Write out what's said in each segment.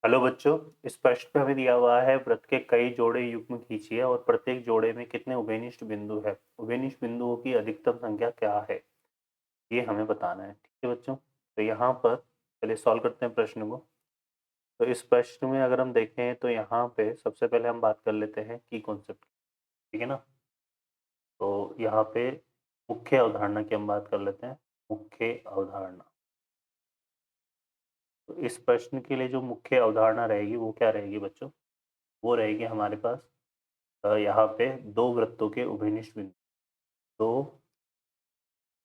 Hello बच्चों, इस प्रश्न में हमें दिया हुआ है वृत्त के कई जोड़े युग्म खींचिए और प्रत्येक जोड़े में कितने उभयनिष्ठ बिंदु है। उभयनिष्ठ बिंदुओं की अधिकतम संख्या क्या है, ये हमें बताना है। ठीक है बच्चों, तो यहाँ पर चलिए सॉल्व करते हैं प्रश्न को। तो इस प्रश्न में अगर हम देखें तो यहाँ पे सबसे पहले हम बात कर लेते हैं की कॉन्सेप्ट। ठीक है ना। तो यहाँ पे मुख्य अवधारणा की हम बात कर लेते हैं। मुख्य अवधारणा, तो इस प्रश्न के लिए जो मुख्य अवधारणा रहेगी वो क्या रहेगी बच्चों? वो रहेगी हमारे पास यहाँ पे दो वृत्तों के उभयनिष्ठ बिंदु, दो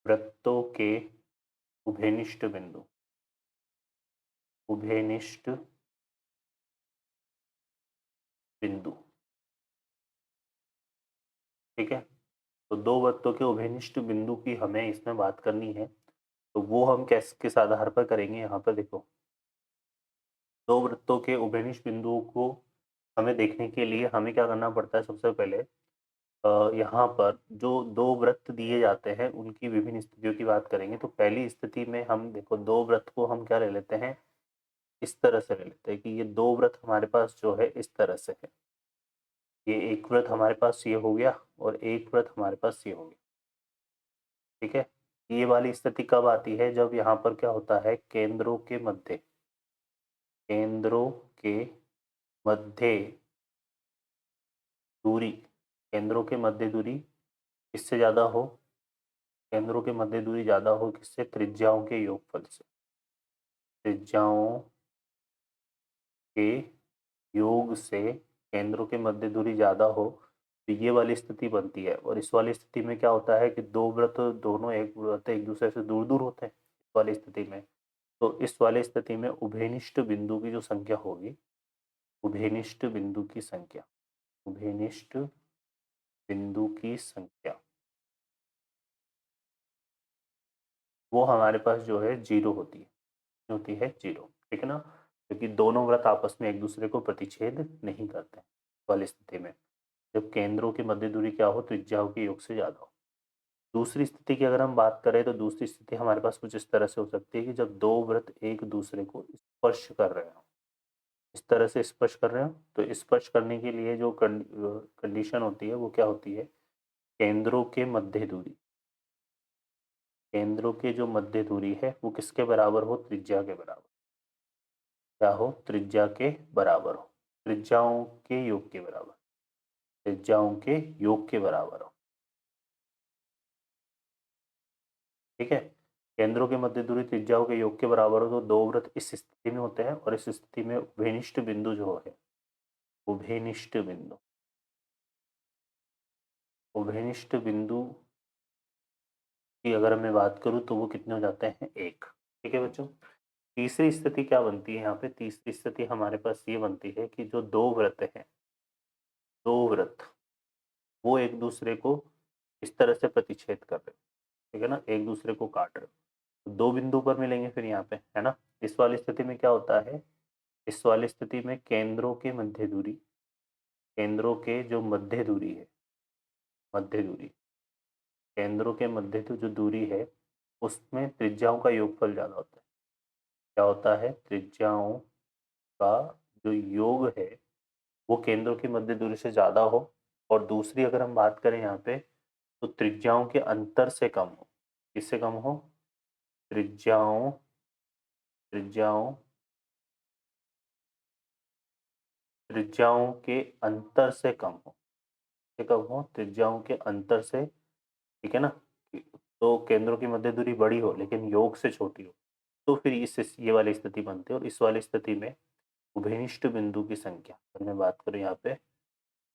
वृत्तों के उभयनिष्ठ बिंदु, उभयनिष्ठ बिंदु। ठीक है, तो दो वृत्तों के उभयनिष्ठ बिंदु की हमें इसमें बात करनी है। तो वो हम कैस किस आधार पर करेंगे? यहाँ पर देखो, दो वृत्तों के उभयनिष्ठ बिंदुओं को हमें देखने के लिए हमें क्या करना पड़ता है? सबसे पहले यहाँ पर जो दो वृत्त दिए जाते हैं उनकी विभिन्न स्थितियों की बात करेंगे। तो पहली स्थिति में हम देखो दो वृत्त को हम क्या ले लेते हैं? इस तरह से ले लेते हैं कि ये दो वृत्त हमारे पास जो है इस तरह से है। ये एक वृत्त हमारे पास ये हो गया और एक वृत्त हमारे पास ये हो गया। ठीक है, ये वाली स्थिति कब आती है? जब यहाँ पर क्या होता है, केंद्रों के मध्य, केंद्रों के मध्य दूरी, केंद्रों के मध्य दूरी किससे ज्यादा हो? केंद्रों के मध्य दूरी ज्यादा हो किससे? त्रिज्याओं के योगफल से। त्रिज्याओं के योग से केंद्रों के मध्य दूरी ज्यादा हो तो ये वाली स्थिति बनती है। और इस वाली स्थिति में क्या होता है कि दो वृत्त दोनों एक वृत्त एक दूसरे से दूर दूर होते हैं इस वाली स्थिति में। तो इस वाली स्थिति में उभयनिष्ठ बिंदु की जो संख्या होगी, उभयनिष्ठ बिंदु की संख्या, उभयनिष्ठ बिंदु की संख्या वो हमारे पास जो है जीरो होती है। होती है जीरो। ठीक है ना, क्योंकि दोनों वृत्त आपस में एक दूसरे को प्रतिच्छेद नहीं करते हैं इस वाली स्थिति में, जब केंद्रों की मध्य दूरी क्या हो? त्रिज्याओं के योग से ज्यादा हो। दूसरी स्थिति की अगर हम बात करें तो दूसरी स्थिति हमारे पास कुछ इस तरह से हो सकती है कि जब दो वृत्त एक दूसरे को स्पर्श कर रहे हो, इस तरह से स्पर्श कर रहे हो, तो स्पर्श करने के लिए जो कंडीशन होती है वो क्या होती है? केंद्रों के मध्य दूरी, केंद्रों के जो मध्य दूरी है वो किसके बराबर हो? त्रिज्या के बराबर। क्या हो? त्रिज्या के बराबर हो, त्रिज्याओं के योग के बराबर, त्रिज्याओं के योग के बराबर हो। ठीक है, केंद्रों के मध्य दूरी त्रिज्याओं के योग के बराबर हो तो दो वृत्त इस स्थिति में होते हैं और इस स्थिति में उभयनिष्ठ बिंदु जो है, उभयनिष्ठ बिंदु, उभयनिष्ठ बिंदु की अगर मैं बात करूं तो वो कितने हो जाते हैं? एक। ठीक है बच्चों, तीसरी स्थिति क्या बनती है? यहाँ पे तीसरी स्थिति हमारे पास ये बनती है कि जो दो वृत्त हैं, दो वृत्त वो एक दूसरे को इस तरह से प्रतिच्छेद कर रहे हैं। ठीक है ना, एक दूसरे को काट रहे हो, दो बिंदु पर मिलेंगे फिर यहाँ पे, है ना। इस वाली स्थिति में क्या होता है? इस वाली स्थिति में केंद्रों के मध्य दूरी, केंद्रों के जो मध्य दूरी है, मध्य दूरी, केंद्रों के मध्य तो जो दूरी है उसमें त्रिज्याओं का योगफल ज्यादा होता है। क्या होता है? त्रिज्याओं का जो योग है वो केंद्रों की मध्य दूरी से ज्यादा हो। और दूसरी अगर हम बात करें यहाँ पे तो त्रिज्याओं के अंतर से कम हो। किससे कम हो? त्रिज्याओं, त्रिज्याओं, त्रिज्याओं के अंतर से कम हो। किससे कम हो? त्रिज्याओं के अंतर से। ठीक है ना, तो केंद्रों की मध्य दूरी बड़ी हो लेकिन योग से छोटी हो तो फिर इस ये वाली स्थिति बनती है। और इस वाली स्थिति में उभयनिष्ठ बिंदु की संख्या, अगर मैं बात करूं यहाँ पे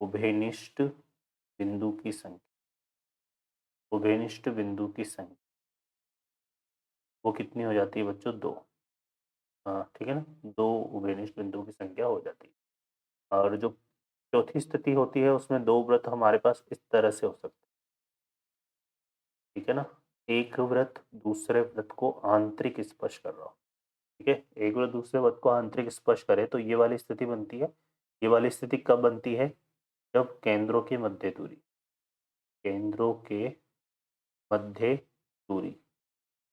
उभयनिष्ठ बिंदु की संख्या, उभयनिष्ठ बिंदु की संख्या वो कितनी हो जाती है बच्चों? दो। हाँ ठीक है ना, दो उभयनिष्ठ बिंदु की संख्या हो जाती है। और जो चौथी स्थिति होती है उसमें दो वृत्त हमारे पास इस तरह से हो सकते हैं। ठीक है ना, एक वृत्त दूसरे वृत्त को आंतरिक स्पर्श कर रहा हो। ठीक है, एक वृत्त दूसरे वृत्त को आंतरिक स्पर्श करे तो ये वाली स्थिति बनती है। ये वाली स्थिति कब बनती है? जब केंद्रों के मध्य दूरी, केंद्रों के मध्य दूरी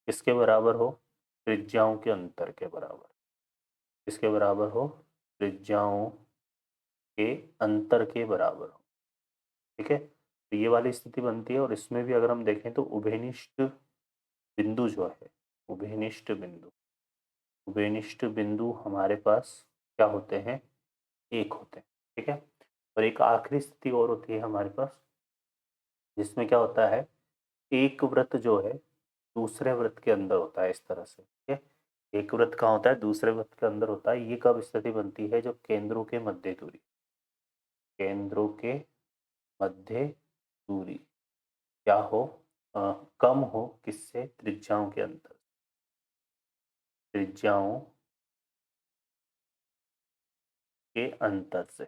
किसके बराबर हो? त्रिज्याओं के अंतर के बराबर। किसके बराबर हो? त्रिज्याओं के अंतर के बराबर हो। ठीक है, तो ये वाली स्थिति बनती है और इसमें भी अगर हम देखें तो उभयनिष्ठ बिंदु जो है, उभयनिष्ठ बिंदु, उभयनिष्ठ बिंदु हमारे पास क्या होते हैं, एक होते हैं। ठीक है, और एक आखिरी स्थिति और होती है हमारे पास, जिसमें क्या होता है, एक वृत्त जो है दूसरे वृत्त के अंदर होता है, इस तरह से। ठीक है, एक वृत्त कहाँ होता है, दूसरे वृत्त के अंदर होता है। ये कब स्थिति बनती है, जब केंद्रों के मध्य दूरी, केंद्रों के मध्य दूरी क्या हो, कम हो, किससे, त्रिज्याओं के अंतर, त्रिज्याओं के अंतर से,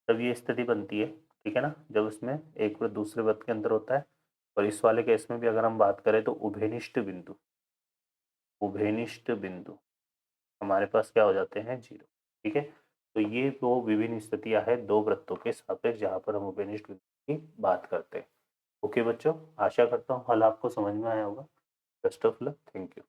तब ये स्थिति बनती है। ठीक है ना, जब इसमें एक वृत्त दूसरे वृत्त के अंदर होता है। और इस वाले केस में भी अगर हम बात करें तो उभयनिष्ठ बिंदु, उभयनिष्ठ बिंदु हमारे पास क्या हो जाते हैं, 0। ठीक है, तो ये वो विभिन्न स्थितियां हैं दो वृत्तों के सापेक्ष जहां पर हम उभयनिष्ठ बिंदु की बात करते हैं। ओके बच्चों, आशा करता हूँ हल आपको समझ में आया होगा। Best of luck, thank you.